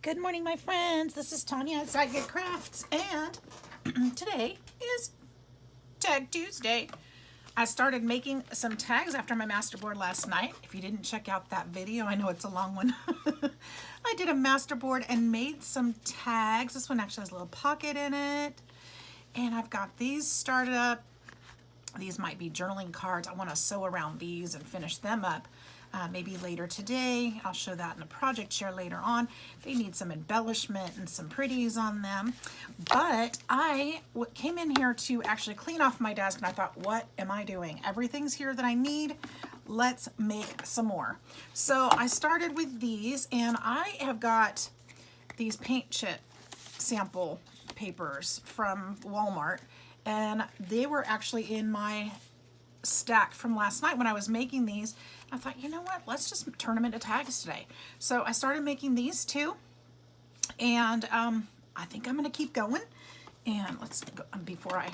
Good morning, my friends. This is Tanya at Sidegigcrafts, and today is Tag Tuesday. I started making some tags after my masterboard last night. If you didn't check out that video, I know it's a long one. I did a masterboard and made some tags. This one actually has a little pocket in it. And I've got these started up. These might be journaling cards. I want to sew around these and finish them up. Maybe later today. I'll show that in a project share later on. They need some embellishment and some pretties on them. But I came in here to actually clean off my desk, and I thought, what am I doing? Everything's here that I need. Let's make some more. So I started with these, and I have got these paint chip sample papers from Walmart, and they were actually in my stack from last night when I was making these. I thought, you know what, let's just turn them into tags today. So I started making these too, and I think I'm gonna keep going. And let's go, before I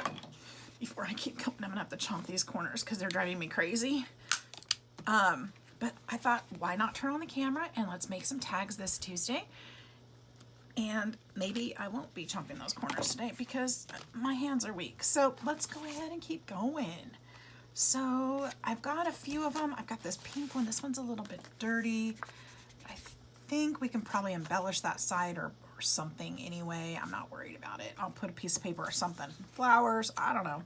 keep going, I'm gonna have to chomp these corners because they're driving me crazy. But I thought, why not turn on the camera and let's make some tags this Tuesday. And maybe I won't be chomping those corners today because my hands are weak. So let's go ahead and keep going. So I've got a few of them. I've got this pink one. This one's a little bit dirty. I think we can probably embellish that side or something anyway. I'm not worried about it. I'll put a piece of paper or something. Flowers, I don't know.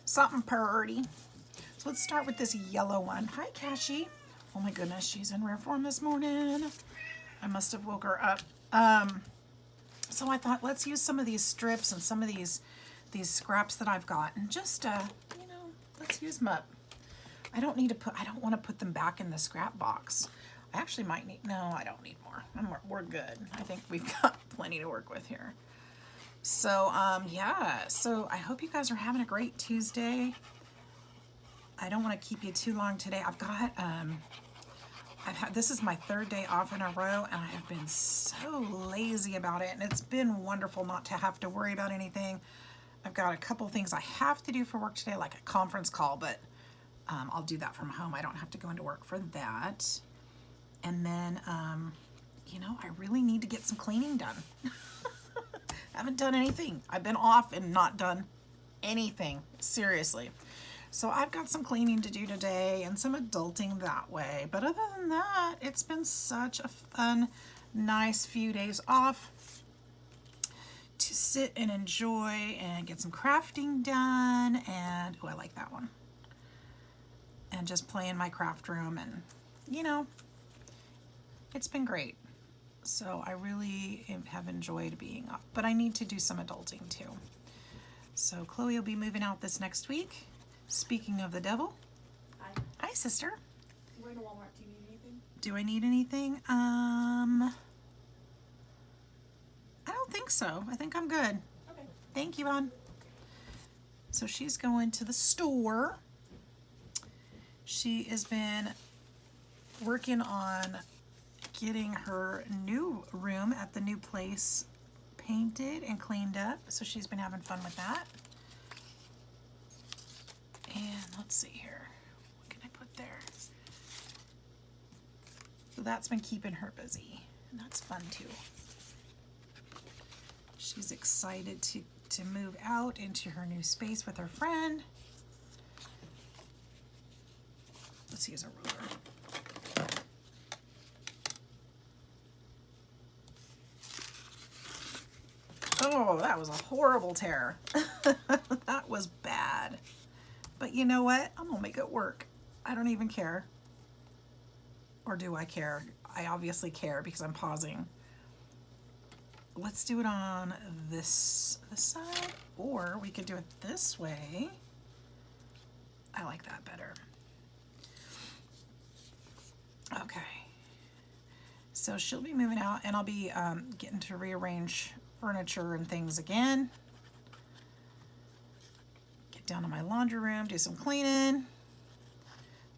Something pretty. So let's start with this yellow one. Hi, Cassie. Oh my goodness, she's in rare form this morning. I must have woke her up. So I thought, let's use some of these strips and some of these scraps that I've got and just, you know, let's use them up. I don't want to put them back in the scrap box. I actually might need, no, I don't need more. We're good. I think we've got plenty to work with here. So, yeah, so I hope you guys are having a great Tuesday. I don't want to keep you too long today. I've got, this is my third day off in a row, and I have been so lazy about it, and it's been wonderful not to have to worry about anything. I've got a couple things I have to do for work today, like a conference call, but I'll do that from home. I don't have to go into work for that. And then, you know, I really need to get some cleaning done. Haven't done anything. I've been off and not done anything, seriously. So I've got some cleaning to do today and some adulting that way. But other than that, it's been such a fun, nice few days off to sit and enjoy and get some crafting done. And, oh, I like that one. And just play in my craft room, and, you know, it's been great. So I really have enjoyed being off. But I need to do some adulting too. So Chloe will be moving out this next week. Speaking of the devil. Hi. Hi, sister. We're in Walmart. Do you need anything? Do I need anything? I don't think so. I think I'm good. Okay. Thank you, Vaughn. So she's going to the store. She has been working on getting her new room at the new place painted and cleaned up. So she's been having fun with that. And let's see here. What can I put there? So that's been keeping her busy. And that's fun too. She's excited to move out into her new space with her friend. Let's use a ruler. Oh, that was a horrible tear. That was bad. But you know what? I'm gonna make it work. I don't even care. Or do I care? I obviously care because I'm pausing. Let's do it on this side, or we could do it this way. I like that better. Okay. So she'll be moving out, and I'll be getting to rearrange furniture and things again. Down to my laundry room, do some cleaning.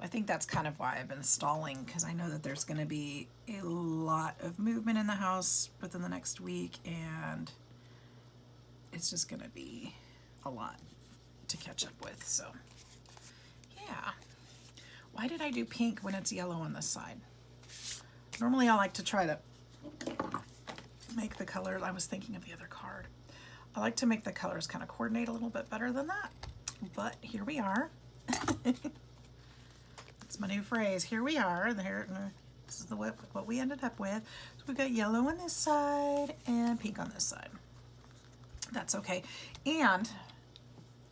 I think that's kind of why I've been stalling, because I know that there's going to be a lot of movement in the house within the next week, and it's just going to be a lot to catch up with. So yeah, why did I do pink when it's yellow on this side? Normally I like to try to make the colors. I was thinking of the other card. I like to make the colors kind of coordinate a little bit better than that. But here we are. That's my new phrase. Here we are. This is what we ended up with. So we've got yellow on this side and pink on this side. That's okay. And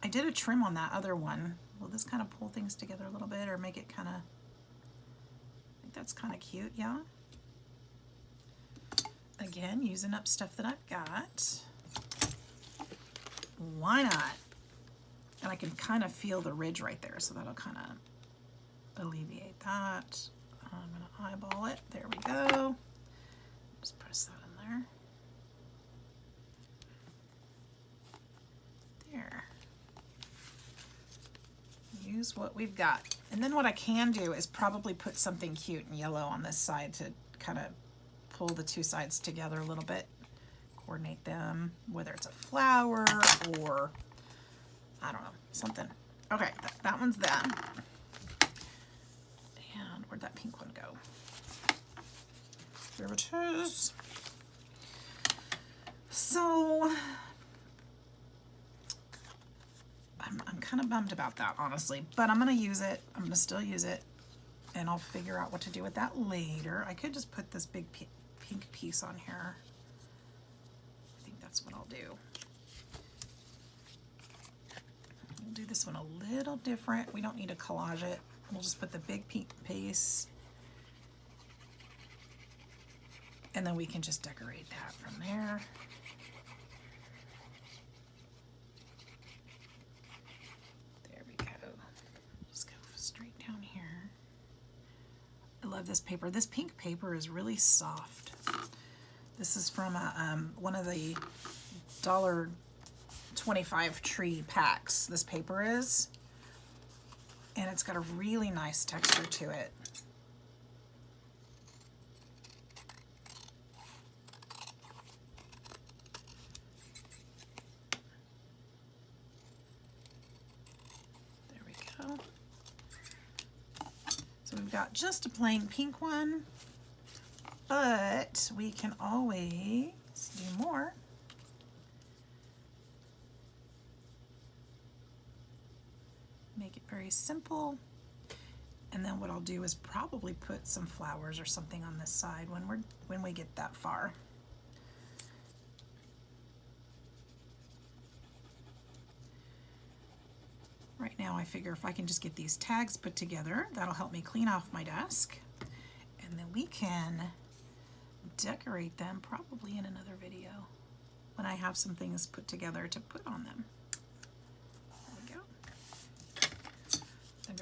I did a trim on that other one. Will this kind of pull things together a little bit or make it kind of, I think that's kind of cute, yeah? Again, using up stuff that I've got. Why not? And I can kind of feel the ridge right there, so that'll kind of alleviate that. I'm going to eyeball it. There we go. Just press that in there. There. Use what we've got. And then what I can do is probably put something cute and yellow on this side to kind of pull the two sides together a little bit. Coordinate them, whether it's a flower or, I don't know, something. Okay, that one's that. And where'd that pink one go? There it is. So, I'm kind of bummed about that, honestly, but I'm going to use it. I'm going to still use it, and I'll figure out what to do with that later. I could just put this big pink piece on here. I think that's what I'll do. We'll do this one a little different. We don't need to collage it. We'll just put the big pink piece, and then we can just decorate that from there. There we go. Just go straight down here. I love this paper. This pink paper is really soft. This is from one of the $1.25 tree packs. This paper is. And it's got a really nice texture to it. There we go. So we've got just a plain pink one, but we can always do more. Make it very simple, and then what I'll do is probably put some flowers or something on this side when we get that far. Right now I figure if I can just get these tags put together, that'll help me clean off my desk, and then we can decorate them probably in another video when I have some things put together to put on them.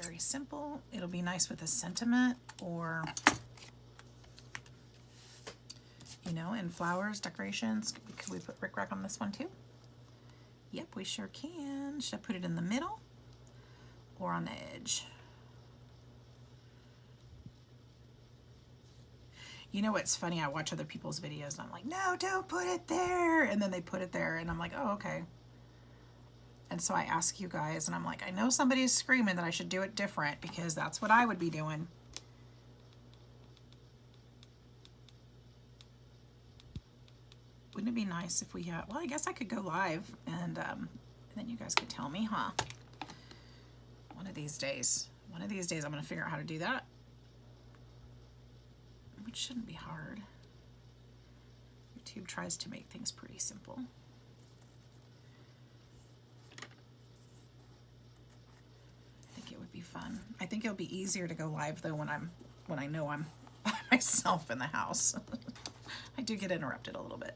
Very simple. It'll be nice with a sentiment, or, you know, in flowers, decorations. Could we put rickrack on this one too? Yep, we sure can. Should I put it in the middle or on the edge? You know what's funny? I watch other people's videos and I'm like, no, don't put it there. And then they put it there and I'm like, oh, okay. And so I ask you guys, and I'm like, I know somebody's screaming that I should do it different because that's what I would be doing. Wouldn't it be nice if we had, well, I guess I could go live and then you guys could tell me, huh? One of these days I'm going to figure out how to do that. Which shouldn't be hard. YouTube tries to make things pretty simple. Be fun. I think it'll be easier to go live though when I know I'm by myself in the house. I do get interrupted a little bit.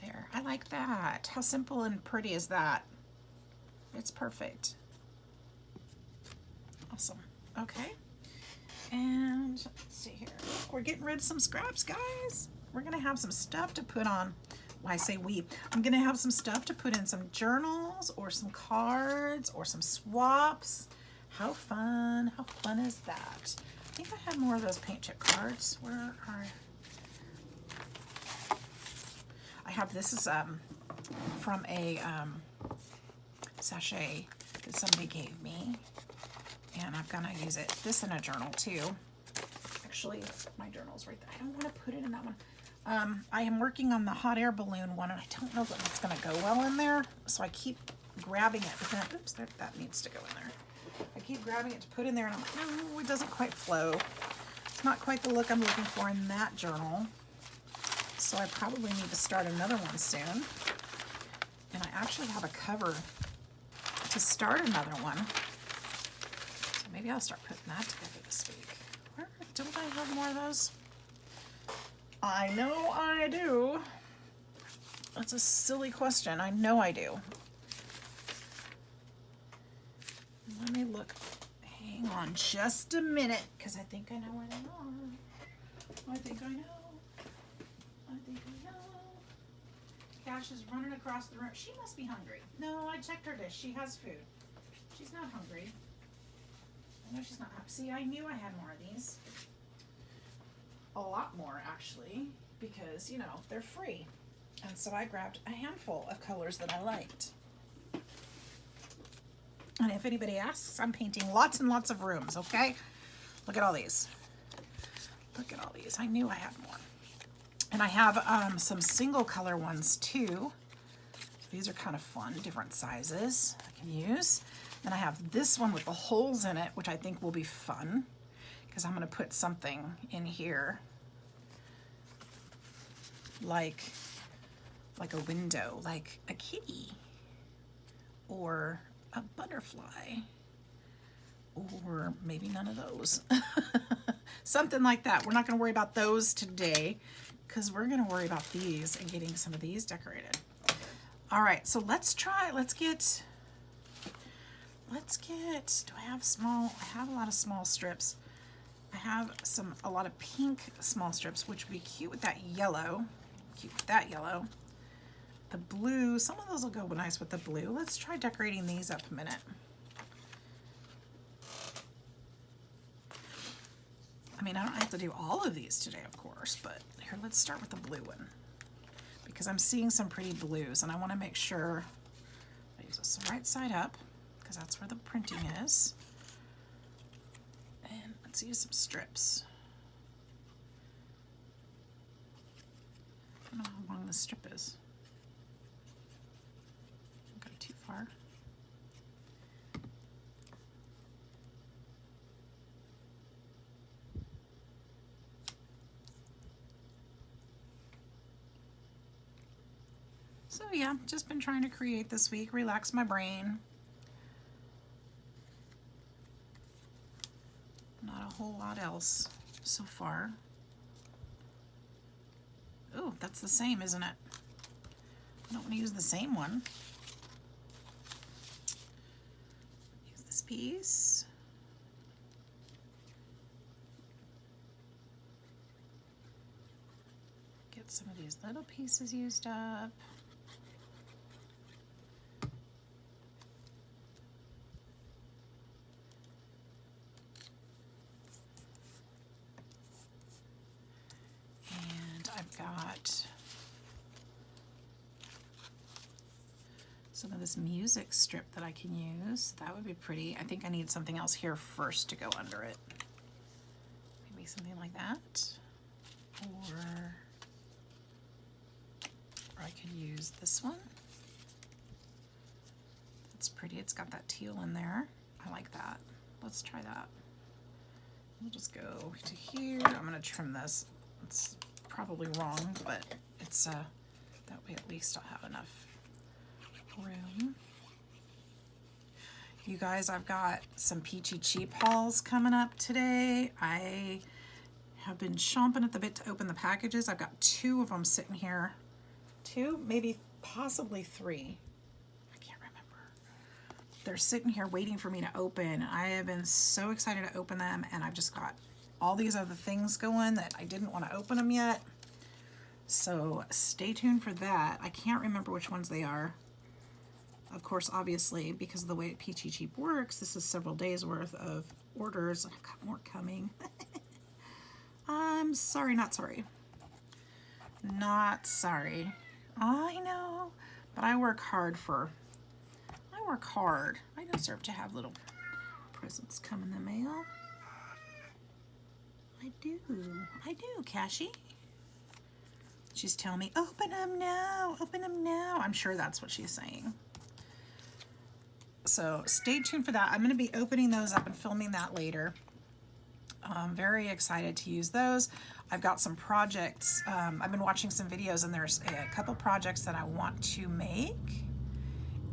There, I like that. How simple and pretty is that? It's perfect. Awesome. Okay. And let's see here. We're getting rid of some scraps, guys. We're gonna have some stuff to put on. Well, I say we. I'm gonna have some stuff to put in some journals or some cards or some swaps. How fun is that? I think I had more of those paint chip cards. Where are, I have, this is from a sachet that somebody gave me. And I've gonna use it. This in a journal too. Actually, my journal's right there. I don't want to put it in that one. I am working on the hot air balloon one, and I don't know that it's gonna go well in there, so I keep grabbing it. But then, oops, that needs to go in there. I keep grabbing it to put in there, and I'm like, no, it doesn't quite flow. It's not quite the look I'm looking for in that journal. So I probably need to start another one soon. And I actually have a cover to start another one. So maybe I'll start putting that together this week. Where don't I have more of those? I know I do. That's a silly question. I know I do. Let me look. Hang on just a minute, because I think I know where they are. I think I know. Cash is running across the room. She must be hungry. No, I checked her dish. She has food. She's not hungry. I know she's not hungry. See, I knew I had more of these. A lot more, actually, because, you know, they're free. And so I grabbed a handful of colors that I liked. And if anybody asks, I'm painting lots and lots of rooms, okay? Look at all these. Look at all these. I knew I had more. And I have some single color ones too. These are kind of fun, different sizes I can use. Then I have this one with the holes in it, which I think will be fun, because I'm going to put something in here like a window, like a kitty or a butterfly, or maybe none of those. Something like that. We're not going to worry about those today, because we're going to worry about these and getting some of these decorated. All right, so let's get, do I have small? I have a lot of small strips. I have a lot of pink small strips, which would be cute with that yellow. Cute with that yellow. The blue, some of those will go nice with the blue. Let's try decorating these up a minute. I mean, I don't have to do all of these today, of course, but here, let's start with the blue one, because I'm seeing some pretty blues, and I want to make sure I use this right side up, because that's where the printing is. And let's use some strips. I don't know how long this strip is. Don't go too far. So yeah, just been trying to create this week, relax my brain. Not a whole lot else so far. Oh, that's the same, isn't it? I don't want to use the same one. Use this piece. Get some of these little pieces used up. Got some of this music strip that I can use. That would be pretty. I think I need something else here first to go under it. Maybe something like that. Or I could use this one. That's pretty. It's got that teal in there. I like that. Let's try that. We'll just go to here. I'm going to trim this. It's probably wrong, but it's that way at least I'll have enough room. You guys, I've got some Peachy Cheap hauls coming up today. I have been chomping at the bit to open the packages. I've got 2 of them sitting here. 2, maybe possibly 3. I can't remember. They're sitting here waiting for me to open. I have been so excited to open them, and I've just got all these other things going that I didn't want to open them yet. So stay tuned for that. I can't remember which ones they are. Of course, obviously, because of the way Peachy Cheap works, this is several days worth of orders. I've got more coming. I'm sorry, not sorry. Not sorry. I know, but I work hard. I deserve to have little presents come in the mail. I do, Cassie. She's telling me, open them now, open them now. I'm sure that's what she's saying. So stay tuned for that. I'm going to be opening those up and filming that later. I'm very excited to use those. I've got some projects. I've been watching some videos, and there's a couple projects that I want to make.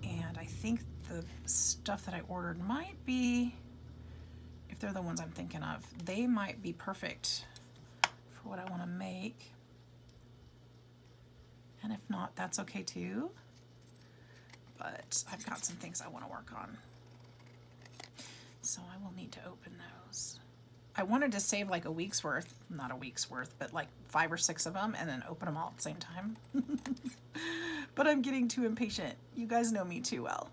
And I think the stuff that I ordered might be, if they're the ones I'm thinking of, they might be perfect for what I want to make. And if not, that's okay too. But I've got some things I want to work on. So I will need to open those. I wanted to save like a week's worth, not a week's worth, but like 5 or 6 of them and then open them all at the same time. But I'm getting too impatient. You guys know me too well.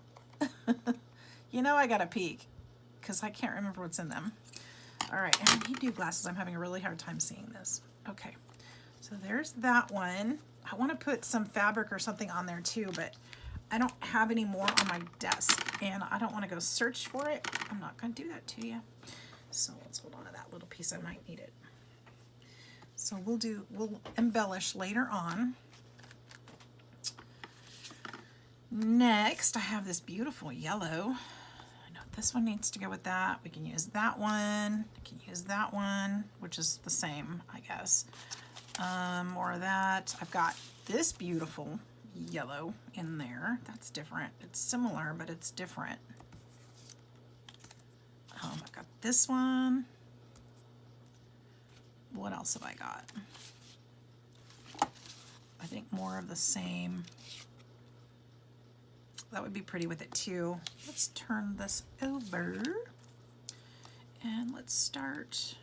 You know I gotta peek because I can't remember what's in them. All right, and I need new glasses. I'm having a really hard time seeing this. Okay, so there's that one. I want to put some fabric or something on there too, but I don't have any more on my desk and I don't want to go search for it. I'm not going to do that to you. So let's hold on to that little piece. I might need it. So we'll embellish later on. Next, I have this beautiful yellow. I know this one needs to go with that. We can use that one. I can use that one, which is the same, I guess. More of that. I've got this beautiful yellow in there. That's different. It's similar, but it's different. I've got this one. What else have I got? I think more of the same. That would be pretty with it too. Let's turn this over and let's start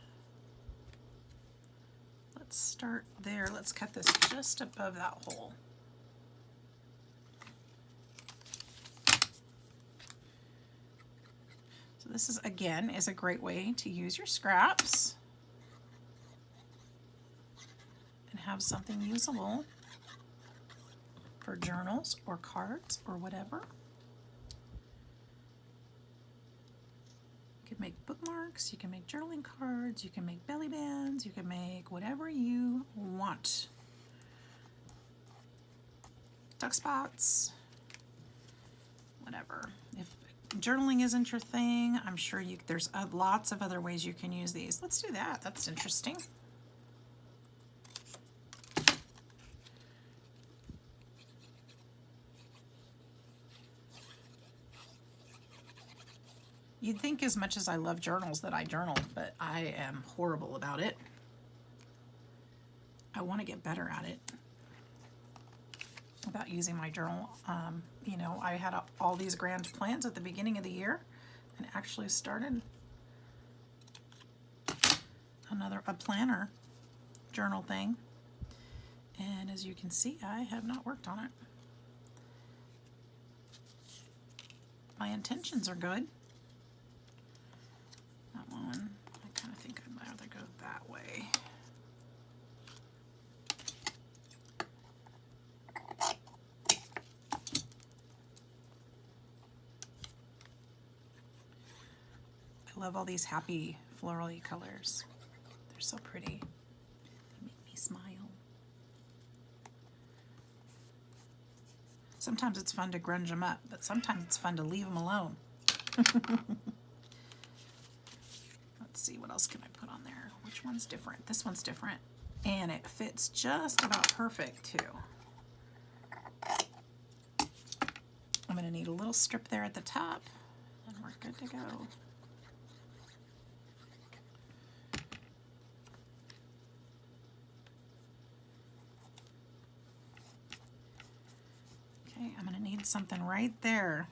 there. Let's cut this just above that hole. So this is, again, is a great way to use your scraps and have something usable for journals or cards or whatever. You can make bookmarks, you can make journaling cards, you can make belly bands, you can make whatever you want. Duck spots, whatever. If journaling isn't your thing, I'm sure there's lots of other ways you can use these. Let's do that. That's interesting. You'd think as much as I love journals that I journal, but I am horrible about it. I want to get better at it, about using my journal. You know, I had all these grand plans at the beginning of the year and actually started a planner journal thing. And as you can see, I have not worked on it. My intentions are good. That one, I kind of think I'd rather go that way. I love all these happy floral-y colors. They're so pretty. They make me smile. Sometimes it's fun to grunge them up, but sometimes it's fun to leave them alone. Let's see, what else can I put on there? Which one's different? This one's different. And it fits just about perfect too. I'm going to need a little strip there at the top, and we're good to go. Okay, I'm going to need something right there.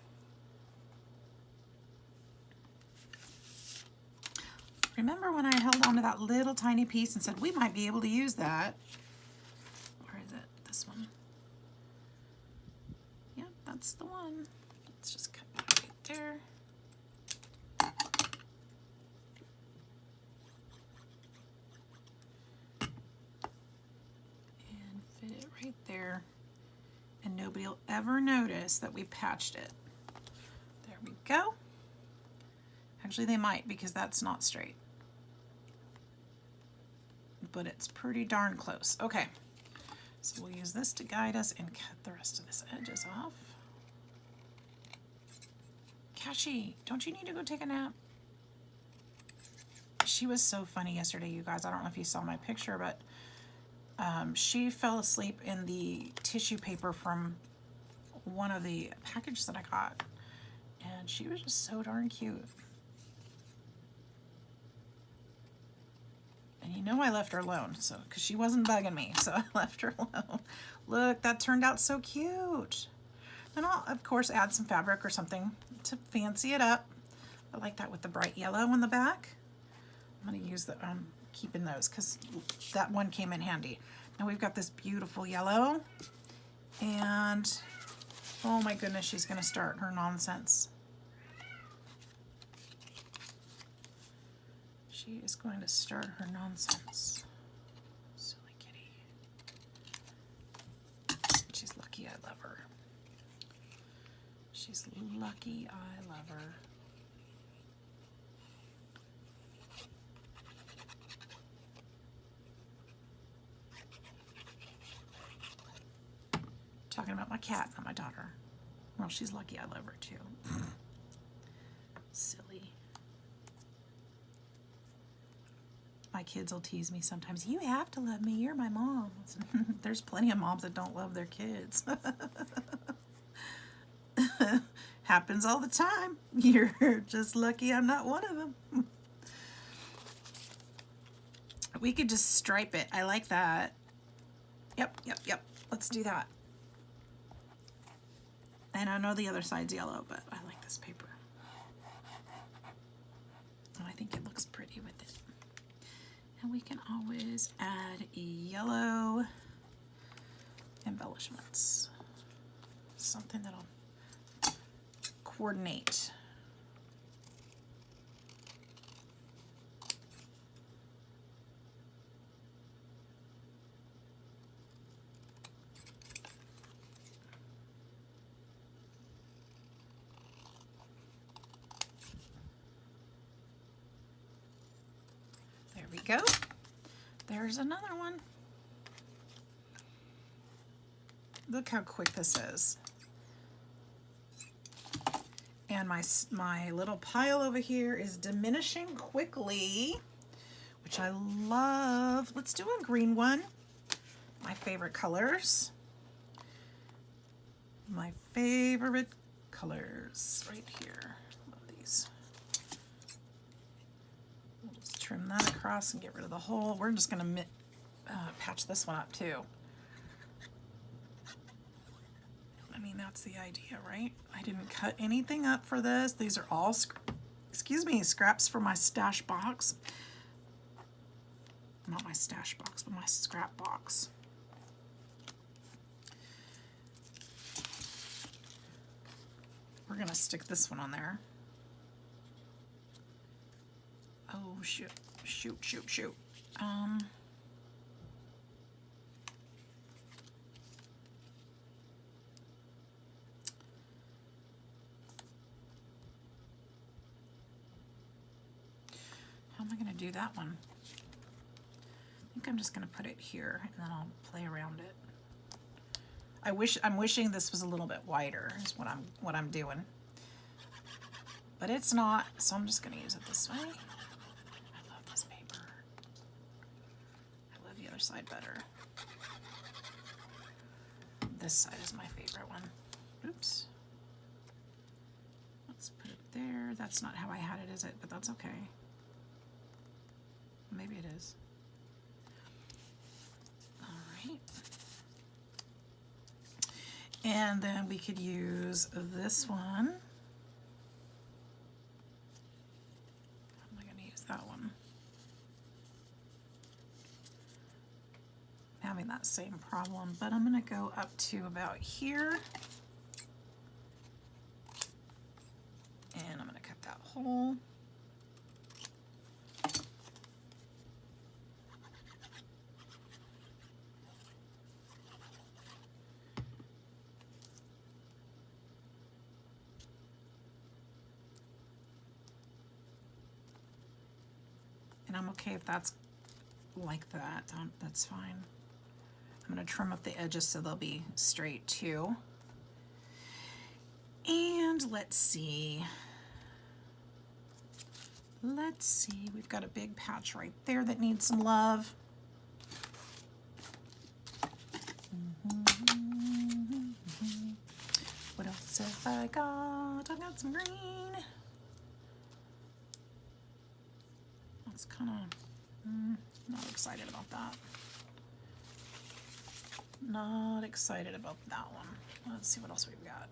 Remember when I held on to that little tiny piece and said we might be able to use that? Where is it? This one. Yep, that's the one. Let's just cut that right there. And fit it right there. And nobody will ever notice that we patched it. There we go. Actually, they might, because that's not straight. But it's pretty darn close. Okay, so we'll use this to guide us and cut the rest of this edges off. Cashy, don't you need to go take a nap? She was so funny yesterday, you guys. I don't know if you saw my picture, but she fell asleep in the tissue paper from one of the packages that I got. And she was just so darn cute. And you know I left her alone, so because she wasn't bugging me, so I left her alone. Look, that turned out so cute. And I'll, of course, add some fabric or something to fancy it up. I like that with the bright yellow on the back. I'm going to use the, keeping those because that one came in handy. Now we've got this beautiful yellow. And, oh my goodness, she's going to start her nonsense. She is going to start her nonsense. Silly kitty. She's lucky I love her. She's lucky I love her. Talking about my cat, not my daughter. Well, she's lucky I love her too. Silly. My kids will tease me sometimes. You have to love me. You're my mom. There's plenty of moms that don't love their kids. Happens all the time. You're just lucky I'm not one of them. We could just stripe it. I like that. Yep. Let's do that. And I know the other side's yellow, but I like this paper. And I think it looks pretty with it. And we can always add yellow embellishments. Something that'll coordinate. There we go. There's another one. Look how quick this is. And my little pile over here is diminishing quickly, which I love. Let's do a green one. My favorite colors. My favorite colors right here. Love these. We'll just trim that across and get rid of the hole. We're just going to patch this one up too. I mean, that's the idea, right? I didn't cut anything up for this. These are all, scraps for my stash box. Not my stash box, but my scrap box. We're gonna stick this one on there. Oh, shoot. How am I going to do that one? I think I'm just going to put it here and then I'll play around it. I'm wishing this was a little bit wider is what I'm doing. But it's not, so I'm just going to use it this way. I love this paper. I love the other side better. This side is my favorite one. Oops. Let's put it there. That's not how I had it, is it? But that's okay. Maybe it is. All right. And then we could use this one. How am I going to use that one? Having that same problem, but I'm going to go up to about here. And I'm going to cut that hole. And I'm okay if that's like that. That's fine. I'm going to trim up the edges so they'll be straight too. And let's see. We've got a big patch right there that needs some love. What else have I got? I got some green. That's kind of not excited about that. Not excited about that one. Let's see what else we've got.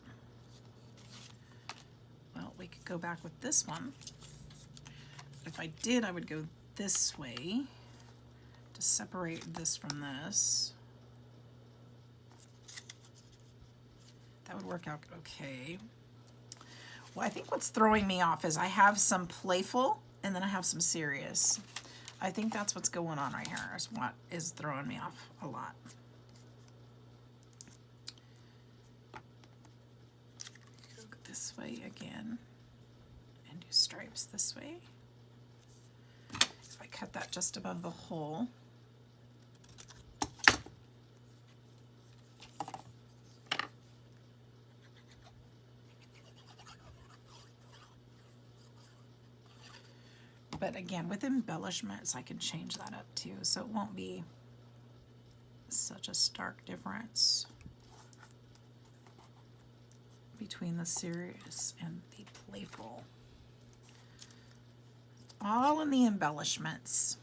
Well, we could go back with this one. If I did, I would go this way to separate this from this. That would work out okay. Well, I think what's throwing me off is I have some playful and then I have some serious. I think that's what's going on right here, is what is throwing me off a lot. Go this way again and do stripes this way. If I cut that just above the hole. But again, with embellishments, I can change that up too, so it won't be such a stark difference between the serious and the playful. All in the embellishments.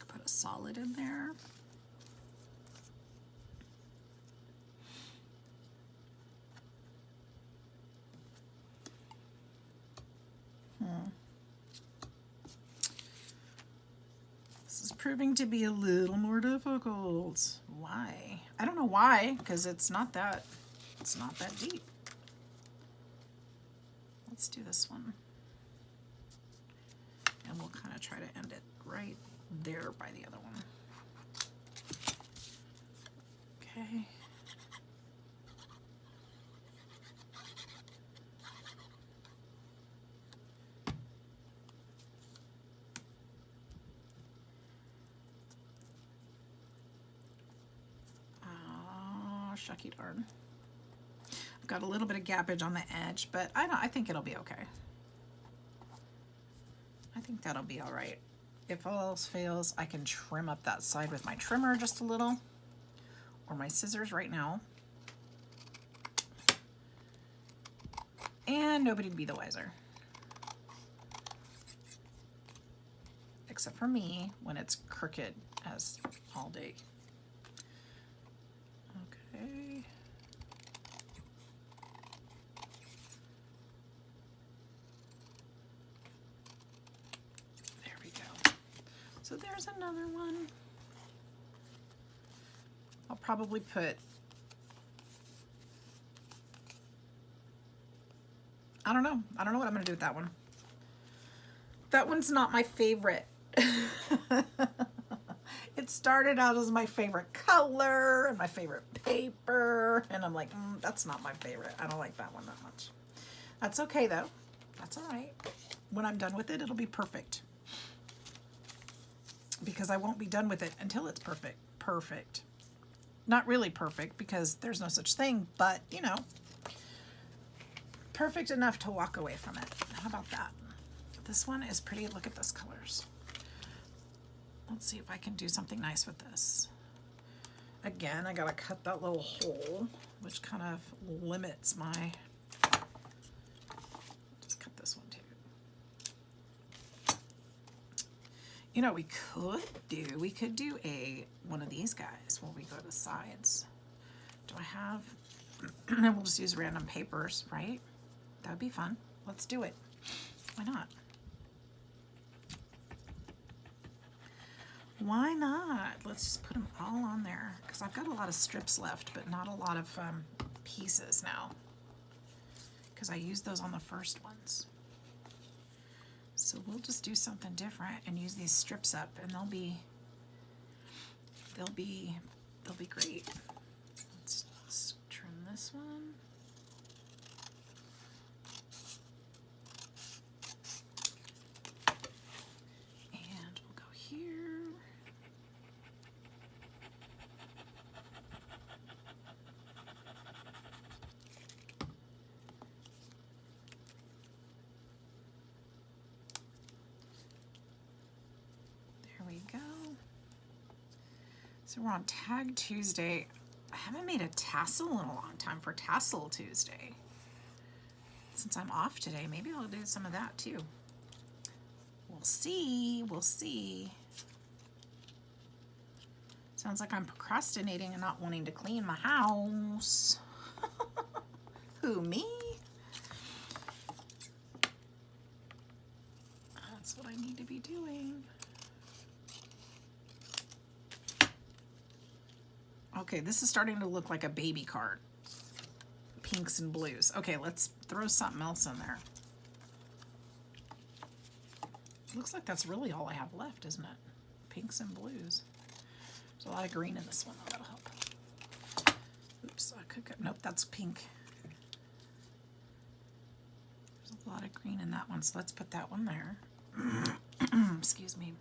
Put a solid in there. This is proving to be a little more difficult. Why? I don't know why, because it's not that deep. Let's do this one. And we'll kind of try to end it right there by the other one. Okay. Shucky darn. I've got a little bit of gappage on the edge, but I think it'll be okay. I think that'll be all right. If all else fails, I can trim up that side with my trimmer just a little, or my scissors right now. And nobody'd be the wiser. Except for me when it's crooked as all day. Okay. There we go. So there's another one. I'll probably put, I don't know what I'm gonna do with that one. That one's not my favorite. It started out as my favorite color and my favorite paper, and I'm like, that's not my favorite. I don't like that one that much. That's okay though. That's all right. When I'm done with it, it'll be perfect. Because I won't be done with it until it's perfect. Perfect. Not really perfect, because there's no such thing, but you know, perfect enough to walk away from it. How about that? This one is pretty. Look at those colors. Let's see if I can do something nice with this. Again, I gotta cut that little hole, which kind of limits my, just cut this one too. You know, we could do one of these guys where we go to the sides. Do I have, and we'll just use random papers, right? That would be fun. Let's do it. Why not? Why not? Let's just put them all on there, because I've got a lot of strips left, but not a lot of pieces now, because I used those on the first ones. So we'll just do something different and use these strips up, and they'll be great. Let's trim this one. So we're on Tag Tuesday. I haven't made a tassel in a long time for Tassel Tuesday. Since I'm off today, maybe I'll do some of that too. We'll see, we'll see. Sounds like I'm procrastinating and not wanting to clean my house. Who, me? That's what I need to be doing. Okay, this is starting to look like a baby card. Pinks and blues. Okay, let's throw something else in there. Looks like that's really all I have left, isn't it? Pinks and blues. There's a lot of green in this one, though. That'll help. Oops, I could go. Nope, that's pink. There's a lot of green in that one, so let's put that one there. Excuse me.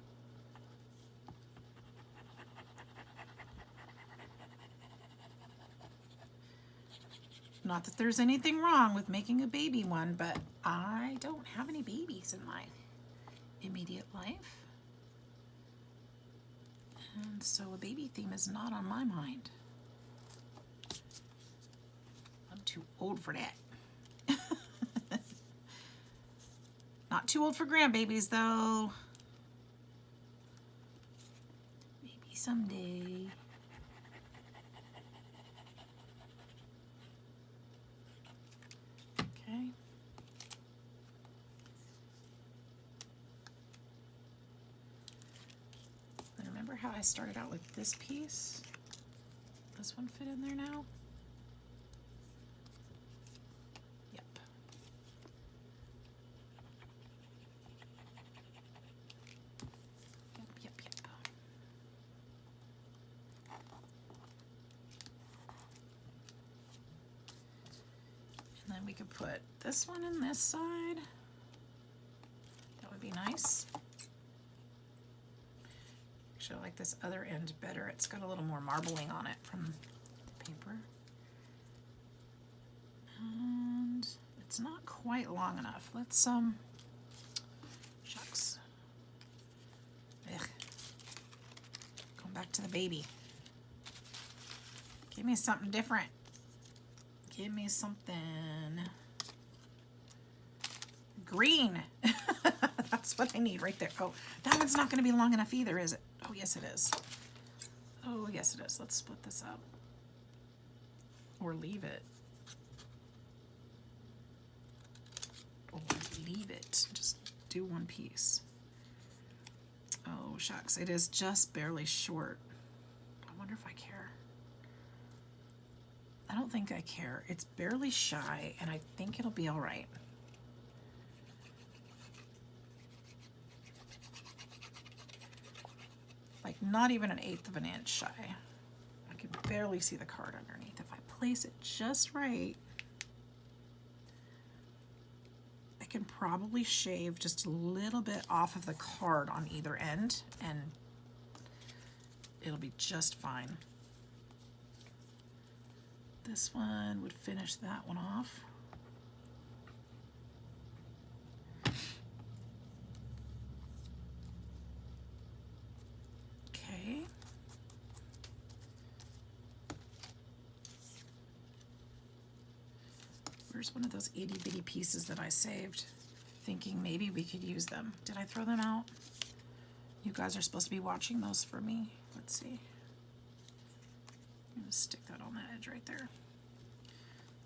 Not that there's anything wrong with making a baby one, but I don't have any babies in my immediate life. And so a baby theme is not on my mind. I'm too old for that. Not too old for grandbabies, though. Maybe someday. Okay. And remember how I started out with this piece? This one fit in there now? Yep. Yep. And then we could put this one in this side. That would be nice. Actually, I like this other end better. It's got a little more marbling on it from the paper. And it's not quite long enough. Let's, shucks. Ugh. Going back to the baby. Give me something different. Give me something green. That's what I need right there. Oh, that one's not going to be long enough either, is it? Oh, yes, it is. Oh, yes, it is. Let's split this up. Or leave it. Or leave it. Just do one piece. Oh, shucks. It is just barely short. I wonder if I care. I don't think I care. It's barely shy, and I think it'll be all right. Like not even an 1/8 of an inch shy. I can barely see the card underneath. If I place it just right, I can probably shave just a little bit off of the card on either end, and it'll be just fine. This one would finish that one off. Okay. Where's one of those itty bitty pieces that I saved? Thinking maybe we could use them. Did I throw them out? You guys are supposed to be watching those for me. Let's see. I'm gonna stick that on that edge right there.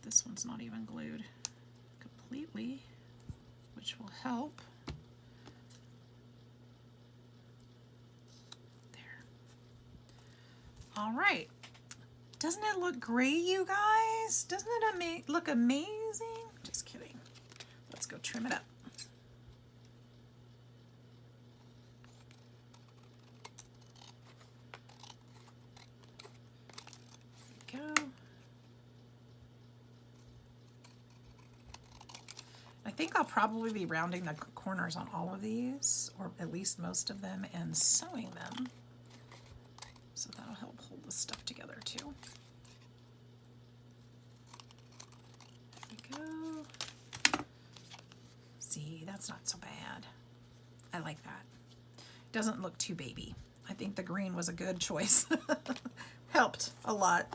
This one's not even glued completely, which will help. There. All right. Doesn't it look great, you guys? Doesn't it look amazing? Just kidding. Let's go trim it up. There we go. I think I'll probably be rounding the corners on all of these, or at least most of them, and sewing them. So that'll help hold this stuff together too. There we go. See, that's not so bad. I like that. Doesn't look too baby. I think the green was a good choice. Helped a lot.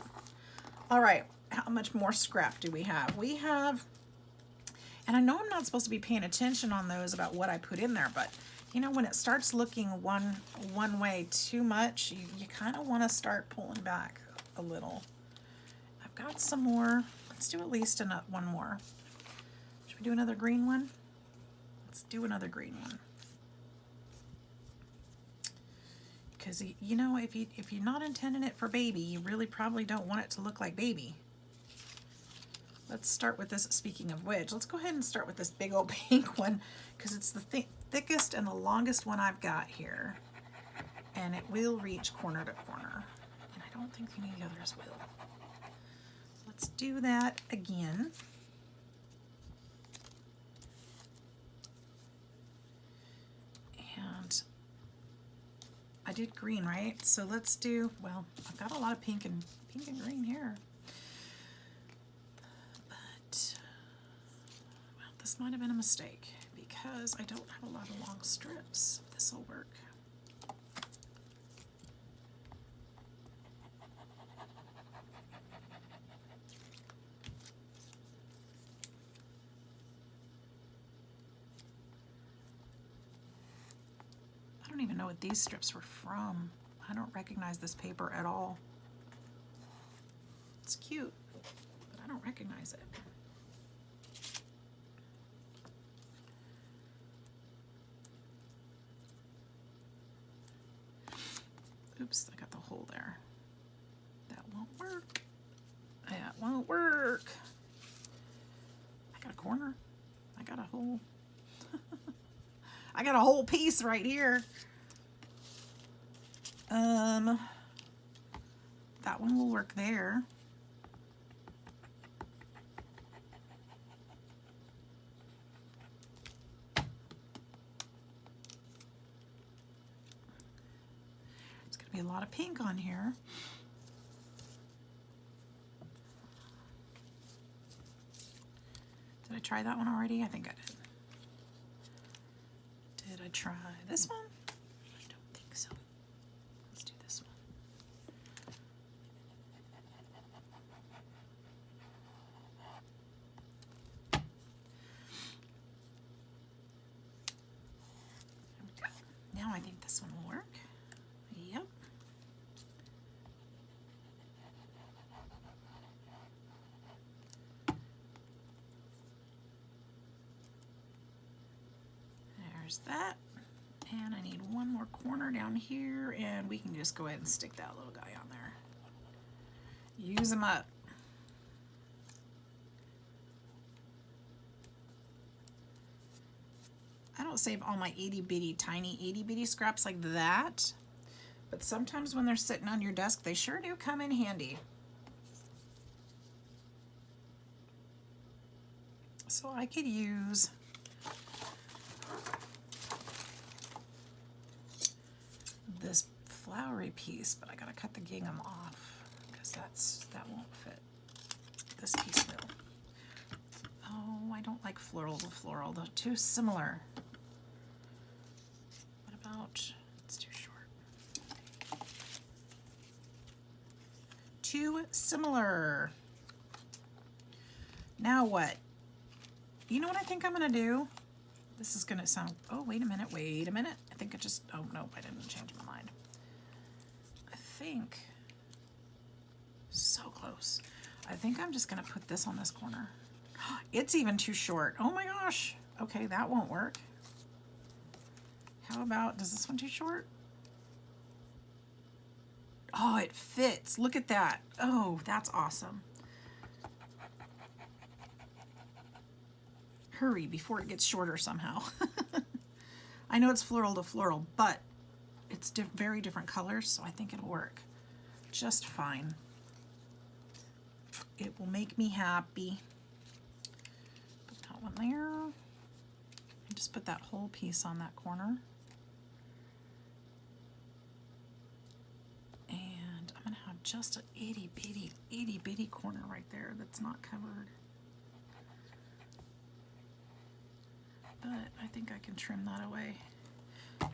All right, how much more scrap do we have? We have, and I know I'm not supposed to be paying attention on those about what I put in there, but you know, when it starts looking one way too much, you kind of want to start pulling back a little. I've got some more. Let's do at least one more. Should we do another green one? Let's do another green one. Because, you know, if you're not intending it for baby, you really probably don't want it to look like baby. Let's start with this. Speaking of which, let's go ahead and start with this big old pink one, because it's the thickest and the longest one I've got here. And it will reach corner to corner. And I don't think any of the others will. Let's do that again. And I did green, right? So let's do, well, I've got a lot of pink and green here. But, well, this might have been a mistake because I don't have a lot of long strips. This will work. I don't even know what these strips were from. I don't recognize this paper at all. It's cute, but I don't recognize it. Oops, I got the hole there. That won't work. That won't work. I got a corner. I got a hole. I got a whole piece right here. That one will work there. It's going to be a lot of pink on here. Did I try that one already? I think I did. Did I try this one? I don't think so. Let's do this one. There we go. Now I think this one will work. Yep. There's that. And I need one more corner down here, and we can just go ahead and stick that little guy on there. Use them up. I don't save all my tiny itty bitty scraps like that, but sometimes when they're sitting on your desk, they sure do come in handy. So I could use this flowery piece, but I gotta cut the gingham off because that won't fit. This piece will. Oh, I don't like floral to floral. They're too similar. What about, it's too short. Too similar. Now what? You know what I think I'm gonna do? This is gonna sound, oh, wait a minute. I think oh no, I didn't change my mind. I think, so close. I think I'm just gonna put this on this corner. It's even too short. Oh my gosh. Okay, that won't work. How about, does this one too short? Oh, it fits. Look at that. Oh, that's awesome. Hurry before it gets shorter somehow. I know it's floral to floral, but it's very different colors, so I think it'll work just fine. It will make me happy. Put that one there. And just put that whole piece on that corner. And I'm going to have just an itty bitty corner right there that's not covered. But I think I can trim that away.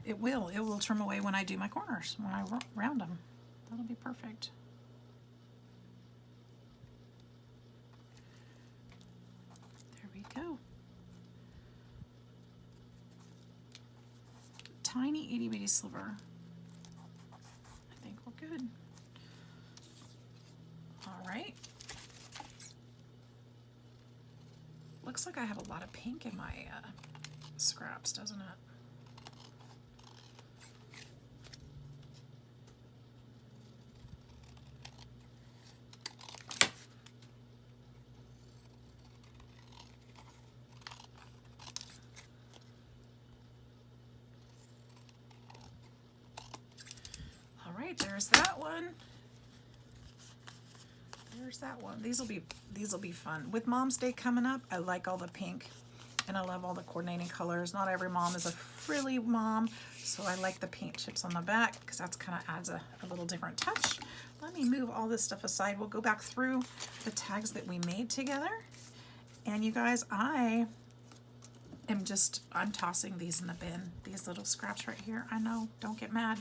It will trim away when I do my corners, when I round them. That'll be perfect. There we go. Tiny itty bitty sliver. I think we're good. All right. Looks like I have a lot of pink in my scraps, doesn't it? All right, there's that one. There's that one. These will be fun. With Mom's Day coming up, I like all the pink and I love all the coordinating colors. Not every mom is a frilly mom, so I like the paint chips on the back because that's kind of adds a little different touch. Let me move all this stuff aside. We'll go back through the tags that we made together. And you guys, I'm tossing these in the bin. These little scraps right here. I know, don't get mad,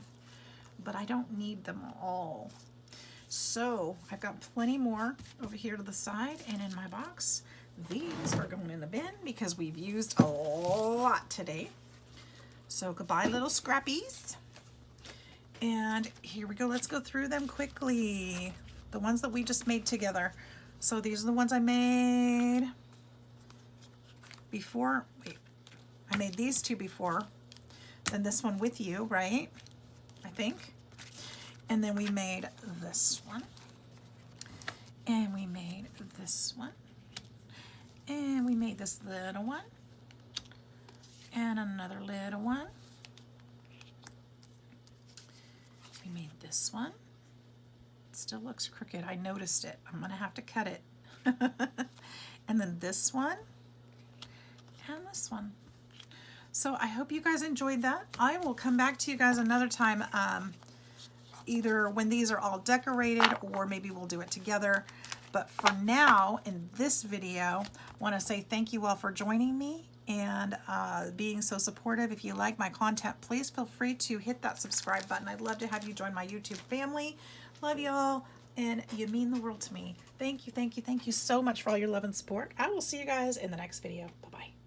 but I don't need them all. So I've got plenty more over here to the side and in my box. These are going in the bin because we've used a lot today. So goodbye, little scrappies. And here we go. Let's go through them quickly. The ones that we just made together. So these are the ones I made before. Wait, I made these two before. Then this one with you, right? I think. And then we made this one. And we made this one. And we made this little one. And another little one. We made this one. It still looks crooked. I noticed it. I'm going to have to cut it. And then this one. And this one. So I hope you guys enjoyed that. I will come back to you guys another time. Either when these are all decorated or maybe we'll do it together. But for now, in this video, I want to say thank you all for joining me and being so supportive. If you like my content, please feel free to hit that subscribe button. I'd love to have you join my YouTube family. Love y'all, and you mean the world to me. Thank you, thank you, thank you so much for all your love and support. I will see you guys in the next video. Bye-bye.